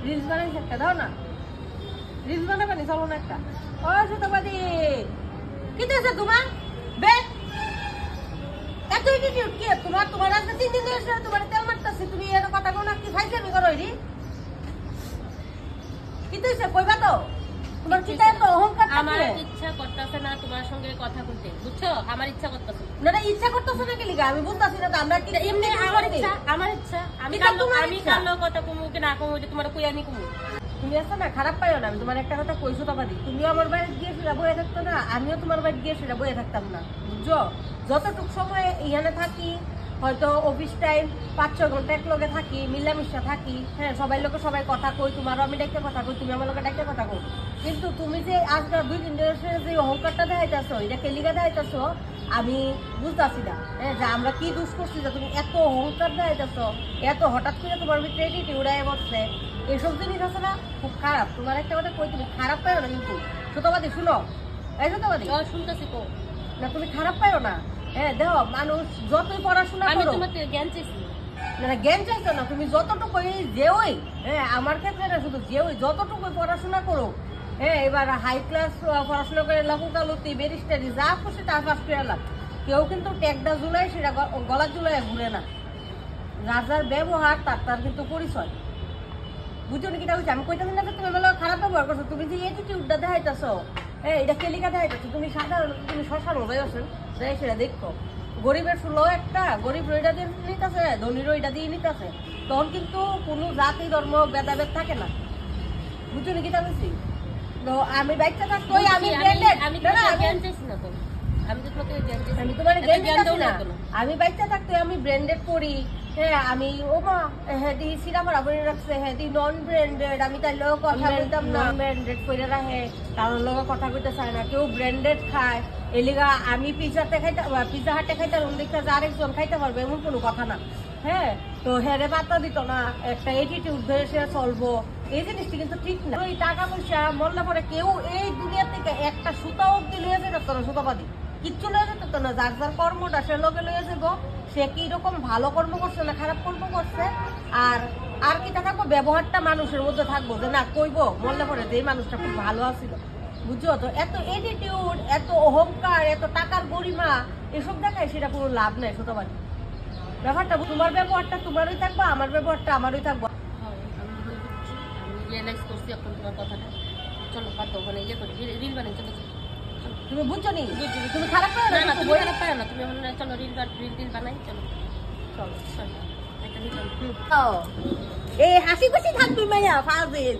Reels বানাই একটা দাও না, রিলস বানাবানি চলো না একটা। ও সুতপাদি কি দিয়েছে তোমার বে এত অ্যাটিটিউড কি তোমার? তোমার আজকে 3 দিন এসে তোমার তেল মারতাছি, তুমি এর কথা কোন কি ফাইজলামি করো রি? কি দিয়েছে কইবা তো? তোমার কি তাই তো অহংকার? আমার ইচ্ছা করতেছে না তোমার সঙ্গে কথা বলতে, বুঝছো? আমার ইচ্ছা করতেছে না। না ইচ্ছা করতেছ না কি লিগা আমি বুঝতাছি না। তো আমরা কি এমনি আমার ইচ্ছা আমি কালো কথা কমু কি না কমু তোমার কইয়া নি কমু। তুমি আসো না, খারাপ পাইও না। আমি তোমার একটা কথা কইছো তো বাদি, তুমিও আমার বাড়ি গিয়ে ফিরা বয়ে থাকতো না, আমিও তোমার বাড়ি গিয়ে ফিরা বয়ে থাকতাম না, বুঝছো? যতটুকু সময় এখানে থাকি, হয়তো অফিস টাইম 5-6 ঘন্টা এক লগে থাকি, মিলামিশা থাকি, হ্যাঁ সবাই লোকে সবাই কথা কই, তোমারও আমি ডাইকে কথা কই, তুমি আমার লোকে ডাইকে কথা কই। কিন্তু তুমি যে আজকাল 2-3 দিন যে অহংকারটা দেখাইতেছো, এটা কেলিগা দেখাইতেছো আমি বুঝতেছি না। হ্যাঁ যে আমরা কি দোষ করছি যে তুমি এত অহংকার দেখাইতেছো, এত হঠাৎ করে তোমার ভিতরে এটি উড়াই বসছে, এসব জিনিস আছে না খুব খারাপ। তোমার একটা কথা কই, তুমি খারাপ পাইও না কিন্তু। সুতবাদী শুনো, এই সুতবাদী শুনতেছি কো না, তুমি খারাপ পাইও না। হ্যাঁ দেখো মানুষ যতই পড়াশোনা করো, আমি তোমাকে জ্ঞান চাইছি না জ্ঞান চাইছো না, তুমি যতটুকু যেওই, হ্যাঁ আমার ক্ষেত্রে না শুধু যেওই যতটুকু পড়াশোনা করো, হ্যাঁ এবার হাই ক্লাস পড়াশোনা করে লাফুকালুতি ব্যারিস্টারি যা খুশি তা পাস করে লাভ, কেউ কিন্তু ট্যাগটা জুলাই সেটা গলা জুলাই ঘুরে না। রাজার ব্যবহার তার তার কিন্তু পরিচয়, বুঝছো নাকি? আমি কইতাছি না তুমি বলো খারাপ ব্যবহার করছো, তুমি যে এটিটিউডটা দেখাইতেছো, হ্যাঁ এটা কেলিকা দেখাইতেছো, তুমি সাধারণ তুমি শ্মশান হয়ে আছেন যাই সেটা দেখো। গরিবের শুলো একটা, গরিব রইটা দিয়ে নিতেছে, ধনী রইটা দিয়ে নিতেছে, তখন কিন্তু কোনো জাতি ধর্ম ভেদাভেদ থাকে না, বুঝছো নাকি? তা বলছি তো আমি বাচ্চা থাকতো আমি জ্ঞান চাইছি না তো, আমি তো তোমাকে জ্ঞান চাইছি, আমি তোমার জ্ঞান দিতাছি না। আমি বাচ্চা থাকতে আমি ব্র্যান্ডেড পরি, হ্যাঁ আমি ওমা হেদি সিরা ভরা পরে রাখছে, হেদি নন ব্র্যান্ডেড, আমি তার লোক কথা বলতাম না, ব্র্যান্ডেড পরে রাখে কারোর লোক কথা কইতে চায় না, কেউ ব্র্যান্ডেড খায় এলিগা আমি পিজ্জাতে খাইতে, পিজ্জা হাটে খাইতে দেখতে যে আরেকজন খাইতে পারবে এমন কোনো কথা না। হ্যাঁ তো হেরে পাত্তা দিত না, একটা এটিটিউড ধরে সে চলবো, এই জিনিসটি কিন্তু ঠিক না। ওই টাকা পয়সা মরলে পরে কেউ এই দুনিয়া থেকে একটা সুতা অব্দি লইয়া যেত না, সুতাবাদী কিচ্ছু লয়ে যেত না। যার যার কর্মটা সে লগে লইয়া যাবো, সে কি রকম ভালো কর্ম করছে না খারাপ কর্ম করছে, আর আর কি থাকবো ব্যবহারটা মানুষের মধ্যে থাকবো যে না কইবো মরলে পরে যে এই মানুষটা খুব ভালো আছিল, বুঝছো? তো এত এটিটিউড, এত অহংকার, এত টাকার গরিমা এসব দেখায় সেটা কোনো লাভ নাই। সুতরাং ব্যাপারটা তোমার ব্যবহারটা তোমারই থাকবো, আমার ব্যবহারটা আমারই থাকবো। আমি রিয়েলাইজ করছি এখন তোমার কথাটা। চলো বাদ দাও, ওখানে ইয়ে করি, রিল বানাই। চলো তুমি বুঝছো নি? তুমি খারাপ পাও না, তুমি খারাপ পাও না, তুমি এখন চলো রিল বানাই। চলো চলো চলো একটা রিল। এই হাসি খুশি থাকবি মাইয়া ফাজিল।